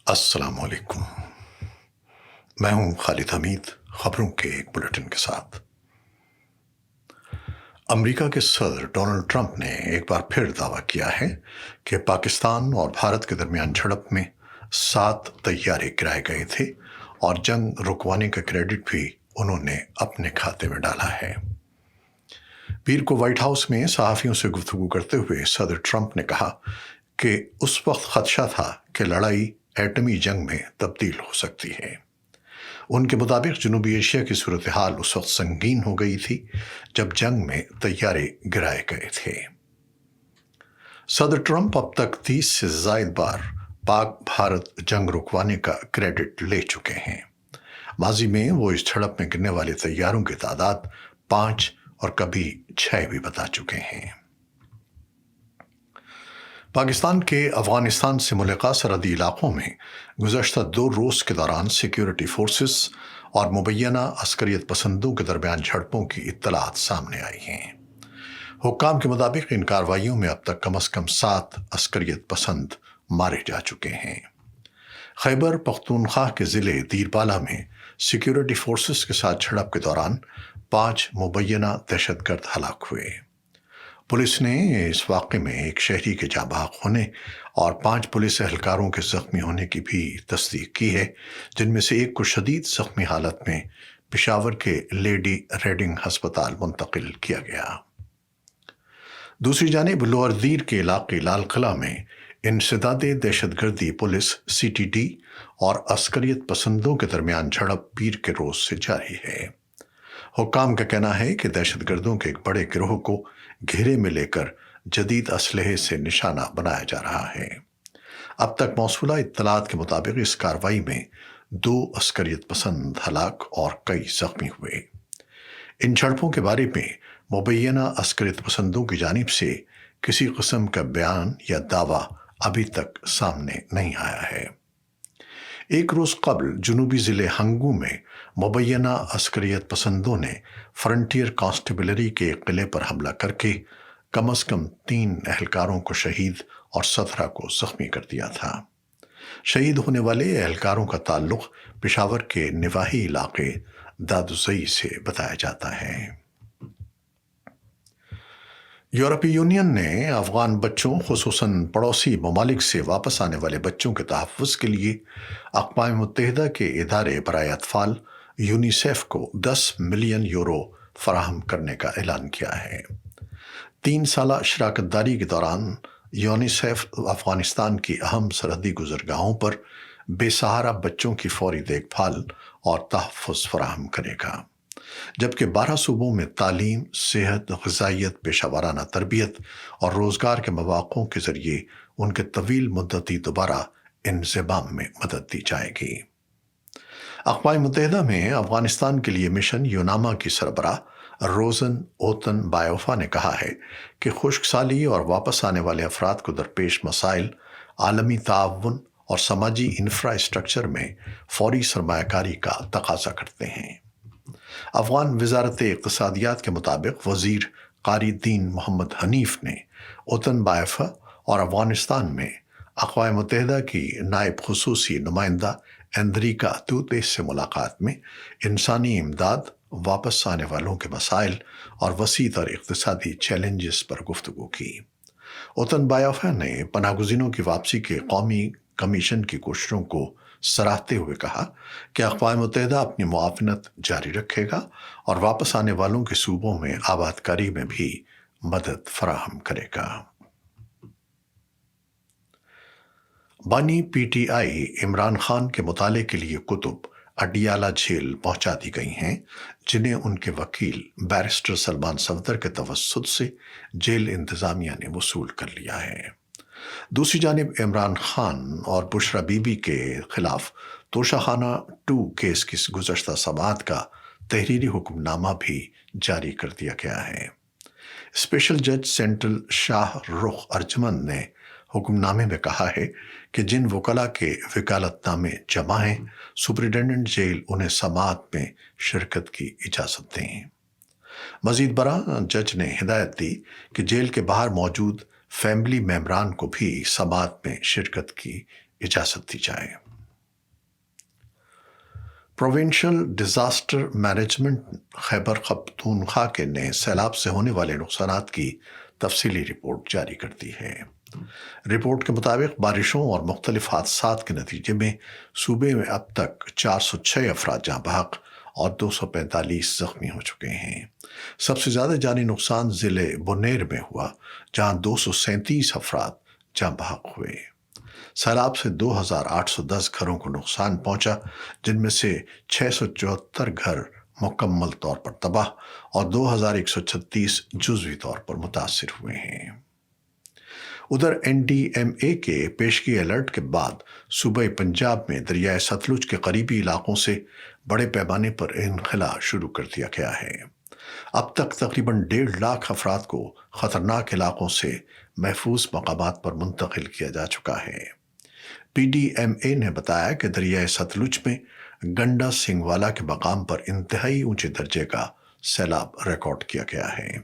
अस्सलाम वालेकुम। मैं हूं खालिद हमीद, खबरों के एक बुलेटिन के साथ। अमेरिका के सदर डोनाल्ड ट्रंप ने एक बार फिर दावा किया है कि पाकिस्तान और भारत के दरमियान झड़प में 7 तैयारे गिराए गए थे और जंग रुकवाने का क्रेडिट भी उन्होंने अपने खाते में डाला है। पीर को व्हाइट हाउस में सहाफियों से गुफ्तगू करते हुए सदर ट्रंप ने कहा कि उस वक्त खदशा था कि लड़ाई एटमी जंग में तब्दील हो सकती है। उनके मुताबिक जनूबी एशिया की सूरत हाल उस वक्त संगीन हो गई थी जब जंग में तैयारे गिराए गए थे। सदर ट्रंप अब तक 30 से ज्यादा बार पाक भारत जंग रुकवाने का क्रेडिट ले चुके हैं। माजी में वो इस झड़प में गिरने वाले तैयारों की तादाद 5 और कभी 6 भी बता चुके हैं। पाकिस्तान के अफगानिस्तान से मुल्का सरहदी इलाकों में गुज़श्ता 2 रोज़ के दौरान सिक्योरिटी फोर्सेस और मुबैना अस्करियत पसंदों के दरमियान झड़पों की इत्तलात सामने आई हैं। हुक्काम के मुताबिक इन कार्रवाइयों में अब तक कम से कम 7 अस्करियत पसंद मारे जा चुके हैं। खैबर पख्तूनख्वा के ज़िले दीरबाला में सिक्योरिटी फोर्सेस के साथ झड़प के दौरान 5 मुबैना दहशतगर्द हलाक हुए। पुलिस ने इस वाक़े में एक शहरी के जाँ बहक होने और 5 पुलिस एहलकारों के ज़ख्मी होने की भी तस्दीक की है, जिनमें से एक को शदीद ज़ख्मी हालत में पेशावर के लेडी रेडिंग हस्पताल मुंतकिल किया गया। दूसरी जानिब लोअर दीर के इलाके लाल किला में इंसदादे दहशतगर्दी पुलिस CTD और अस्करियत पसंदों के दरमियान झड़प पीर के रोज़ से जारी है। हुक्काम का कहना है कि दहशतगर्दों के एक बड़े गिरोह को घेरे में लेकर जदीद असलहे से निशाना बनाया जा रहा है। अब तक मौसूला इत्तलात के मुताबिक इस कार्रवाई में 2 अस्करियत पसंद हलाक और कई जख्मी हुए। इन झड़पों के बारे में मुबैना अस्करियत पसंदों की जानिब से किसी किस्म का बयान या दावा अभी तक सामने नहीं आया है। एक रोज़ कबल जनूबी ज़िले हंगू में मुबैना अस्करियत पसंदों ने फ्रंटियर कांस्टेबलरी के किले पर हमला करके कम से कम 3 एहलकारों को शहीद और 17 को जख्मी कर दिया था। शहीद होने वाले एहलकारों का ताल्लुक पेशावर के निवाही इलाके दादुजई से बताया जाता है। यूरोपीय यूनियन ने अफगान बच्चों खुसूसन पड़ोसी ममालिक से वापस आने वाले बच्चों के तहफ़्फ़ुज़ के लिए अक़वाम मुत्तहिदा के इदारे बराए अतफ़ाल यूनिसेफ को 10 मिलियन यूरो फराहम करने का ऐलान किया है। 3 साला शराकतदारी के दौरान यूनिसेफ अफ़गानिस्तान की अहम सरहदी गुज़रगाहों पर बेसहारा बच्चों की फौरी देखभाल और तहफ़्फ़ुज़ फराहम करेगा, जबकि 12 सूबों में तालीम, सेहत, ग़िज़ाइयत, पेशावराना तरबियत और रोज़गार के मौक़ों के ज़रिए उनके तवील मुद्दती दोबारा इंज़िमाम में मदद दी जाएगी। अक़वाम मुत्तहिदा में अफ़गानिस्तान के लिए मिशन यूनामा की सरबराह रोज़न ओतन बायोफा ने कहा है कि खुश्क साली और वापस आने वाले अफराद को दरपेश मसाइल आलमी ताउन और समाजी इंफ्रास्ट्रक्चर में फौरी सरमायाकारी का तकाज़ा करते हैं। अफ़गान वज़ारत इक़्तिसादियात के मुताबिक वज़ीर क़ारी दीन मोहम्मद हनीफ ने ओतन बायोफा और अफ़गानिस्तान में अक़वाम मुत्तहिदा की नायब ख़ुसूसी नुमाइंदा एंद्रिका तूते से मुलाकात में इंसानी इमदाद, वापस आने वालों के मसाइल और वसी तर इक़्तिसादी चैलेंजेस पर गुफ्तगू की। ओतन बायोफा ने पनाहगज़ीनों की वापसी के कौमी कमीशन की कोशिशों को सराहते हुए कहा कि अक़वाम मुत्तहिदा अपनी मुआवनत जारी रखेगा और वापस आने वालों के सूबों में आबादकारी में भी मदद फराहम करेगा। बानी PTI इमरान खान के मुताले के लिए कुतुब अडियाला जेल पहुंचा दी गई हैं, जिन्हें उनके वकील बैरिस्टर सलमान सफदर के तवस्सुत से जेल इंतज़ामिया ने वसूल कर लिया है। दूसरी जानिब इमरान खान और बुशरा बीबी के खिलाफ तोशाखाना 2 केस की गुज़श्ता समाअत का तहरीरी हुक्मनामा भी जारी कर दिया गया है। स्पेशल जज सेंट्रल शाह रुख अर्जमंद ने हुक्मनामे में कहा है कि जिन वकला के वकालतनामे जमा हैं, सुपरिटेंडेंट जेल उन्हें समाअत में शिरकत की इजाज़त दें। मज़ीद बरा जज ने हिदायत दी कि जेल के बाहर मौजूद फैमिली मेंबरान को भी समाअत में शिरकत की इजाज़त दी जाए। Provincial disaster management Khyber Pakhtunkhwa کے نے سیلاب سے ہونے والے نقصانات کی تفصیلی رپورٹ جاری کر دی ہے۔ رپورٹ کے مطابق بارشوں اور مختلف حادثات کے نتیجے میں صوبے میں اب تک 406 افراد جاں بحق اور 245 زخمی ہو چکے ہیں۔ سب سے زیادہ جانی نقصان ضلع بونیر میں ہوا، جہاں 237 افراد جاں بحق ہوئے۔ سیلاب سے 2810 گھروں کو نقصان پہنچا، جن میں سے 674 گھر مکمل طور پر تباہ اور 2136 جزوی طور پر متاثر ہوئے ہیں۔ ادھر این ڈی ایم اے کے پیشگی الرٹ کے بعد صوبہ پنجاب میں دریائے ستلج کے قریبی علاقوں سے بڑے پیمانے پر انخلا شروع کر دیا گیا ہے۔ اب تک تقریباً 1.5 لاکھ افراد کو خطرناک علاقوں سے محفوظ مقامات پر منتقل کیا جا چکا ہے۔ پی ڈی ایم اے نے بتایا کہ دریائے ستلج میں گنڈا سنگوالا کے مقام پر انتہائی اونچے درجے کا سیلاب ریکارڈ کیا گیا ہے۔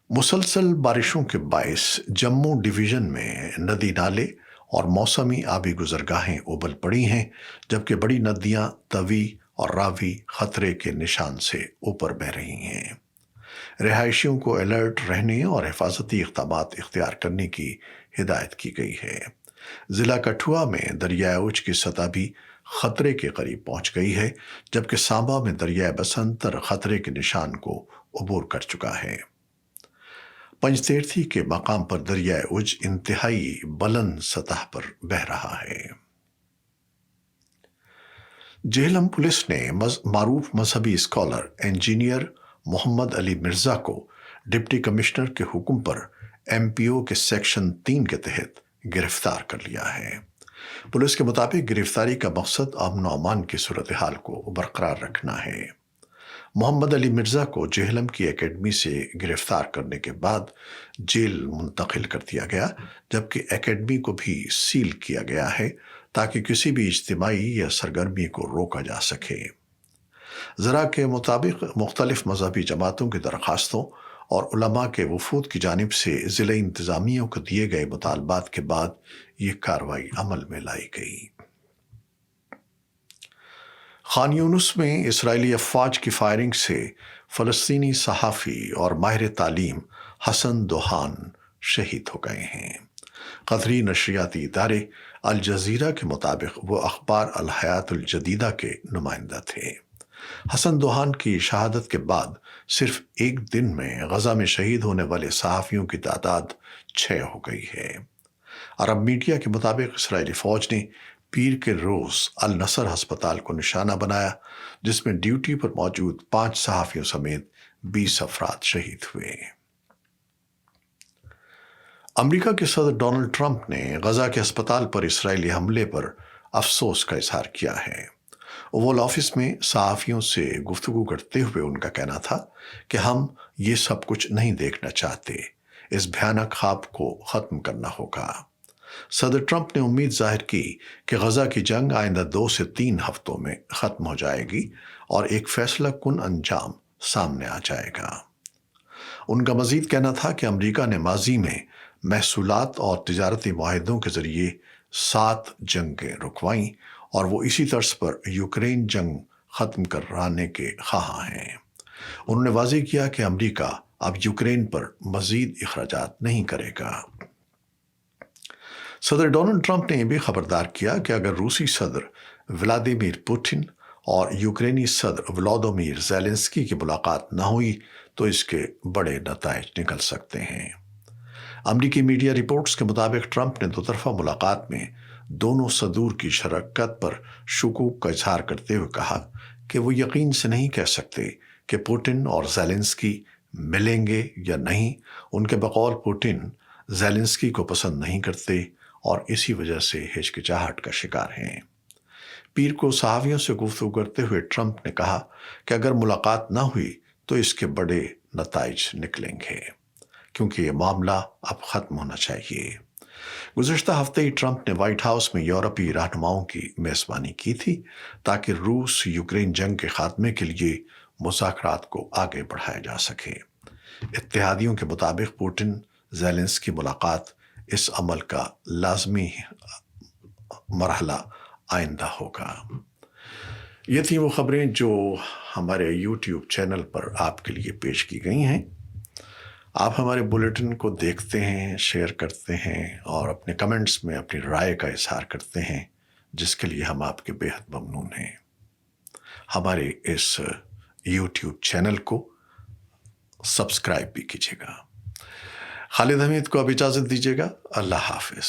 مسلسل بارشوں کے باعث جموں ڈویژن میں ندی نالے اور موسمی آبی گزرگاہیں ابل پڑی ہیں، جبکہ بڑی ندیاں توی اور راوی خطرے کے نشان سے اوپر بہہ رہی ہیں۔ رہائشیوں کو الرٹ رہنے اور حفاظتی اقدامات اختیار کرنے کی ہدایت کی گئی ہے۔ ضلع کٹھوعہ میں دریائے اوج کی سطح بھی خطرے کے قریب پہنچ گئی ہے، جبکہ سانبا میں دریائے بسنتر خطرے کے نشان کو عبور کر چکا ہے۔ پنجتیرتھی کے مقام پر دریائے اوج انتہائی بلند سطح پر بہہ رہا ہے۔ جہلم پولیس نے معروف مذہبی اسکالر انجینئر محمد علی مرزا کو ڈپٹی کمشنر کے حکم پر ایم پی او کے سیکشن 3 کے تحت گرفتار کر لیا ہے۔ پولیس کے مطابق گرفتاری کا مقصد امن و امان کی صورتحال کو برقرار رکھنا ہے۔ محمد علی مرزا کو جہلم کی اکیڈمی سے گرفتار کرنے کے بعد جیل منتقل کر دیا گیا، جبکہ اکیڈمی کو بھی سیل کیا گیا ہے تاکہ کسی بھی اجتماعی یا سرگرمی کو روکا جا سکے۔ ذرائع کے مطابق مختلف مذہبی جماعتوں کی درخواستوں اور علماء کے وفود کی جانب سے ضلع انتظامیہ کو دیے گئے مطالبات کے بعد یہ کارروائی عمل میں لائی گئی۔ خان یونس میں اسرائیلی افواج کی فائرنگ سے فلسطینی صحافی اور ماہر تعلیم حسن دوحان شہید ہو گئے ہیں۔ قطری نشریاتی ادارے الجزیرہ کے مطابق وہ اخبار الحیات الجدیدہ کے نمائندہ تھے۔ حسن دوحان کی شہادت کے بعد صرف ایک دن میں غزہ میں شہید ہونے والے صحافیوں کی تعداد 6 ہو گئی ہے۔ عرب میڈیا کے مطابق اسرائیلی فوج نے پیر کے روز النصر ہسپتال کو نشانہ بنایا، جس میں ڈیوٹی پر موجود 5 صحافیوں سمیت 20 افراد شہید ہوئے۔ امریکہ کے صدر ڈونلڈ ٹرمپ نے غزہ کے ہسپتال پر اسرائیلی حملے پر افسوس کا اظہار کیا ہے۔ اوول آفس میں صحافیوں سے گفتگو کرتے ہوئے ان کا کہنا تھا کہ ہم یہ سب کچھ نہیں دیکھنا چاہتے، اس بھیانک خواب کو ختم کرنا ہوگا۔ صدر ٹرمپ نے امید ظاہر کی کہ غزہ کی جنگ آئندہ 2 سے 3 ہفتوں میں ختم ہو جائے گی اور ایک فیصلہ کن انجام سامنے آ جائے گا۔ ان کا مزید کہنا تھا کہ امریکہ نے ماضی میں محصولات اور تجارتی معاہدوں کے ذریعے 7 جنگیں رکوائیں اور وہ اسی طرز پر یوکرین جنگ ختم کرانے کے خواہاں ہیں۔ انہوں نے واضح کیا کہ امریکہ اب یوکرین پر مزید اخراجات نہیں کرے گا۔ صدر ڈونلڈ ٹرمپ نے یہ بھی خبردار کیا کہ اگر روسی صدر ولادیمیر پوٹن اور یوکرینی صدر ولودیمیر زیلنسکی کی ملاقات نہ ہوئی تو اس کے بڑے نتائج نکل سکتے ہیں۔ امریکی میڈیا رپورٹس کے مطابق ٹرمپ نے 2 طرفہ ملاقات میں دونوں صدور کی شراکت پر شکوک کا اظہار کرتے ہوئے کہا کہ وہ یقین سے نہیں کہہ سکتے کہ پوٹن اور زیلنسکی ملیں گے یا نہیں۔ ان کے بقول پوٹن زیلنسکی کو پسند نہیں کرتے اور اسی وجہ سے ہچکچاہٹ کا شکار ہیں۔ پیر کو صحافیوں سے گفتگو کرتے ہوئے ٹرمپ نے کہا کہ اگر ملاقات نہ ہوئی تو اس کے بڑے نتائج نکلیں گے، کیونکہ یہ معاملہ اب ختم ہونا چاہیے۔ گزشتہ ہفتے ہی ٹرمپ نے وائٹ ہاؤس میں یورپی رہنماؤں کی میزبانی کی تھی تاکہ روس یوکرین جنگ کے خاتمے کے لیے مذاکرات کو آگے بڑھایا جا سکے۔ اتحادیوں کے مطابق پوٹن زیلنسکی ملاقات اس عمل کا لازمی مرحلہ آئندہ ہوگا۔ یہ تھیں وہ خبریں جو ہمارے یوٹیوب چینل پر آپ کے لیے پیش کی گئی ہیں۔ آپ ہمارے بلیٹن کو دیکھتے ہیں، شیئر کرتے ہیں اور اپنے کمنٹس میں اپنی رائے کا اظہار کرتے ہیں، جس کے لیے ہم آپ کے بے حد ممنون ہیں۔ ہمارے اس یوٹیوب چینل کو سبسکرائب بھی کیجیے گا۔ خالد حمید کو اب اجازت دیجیے گا۔ اللہ حافظ۔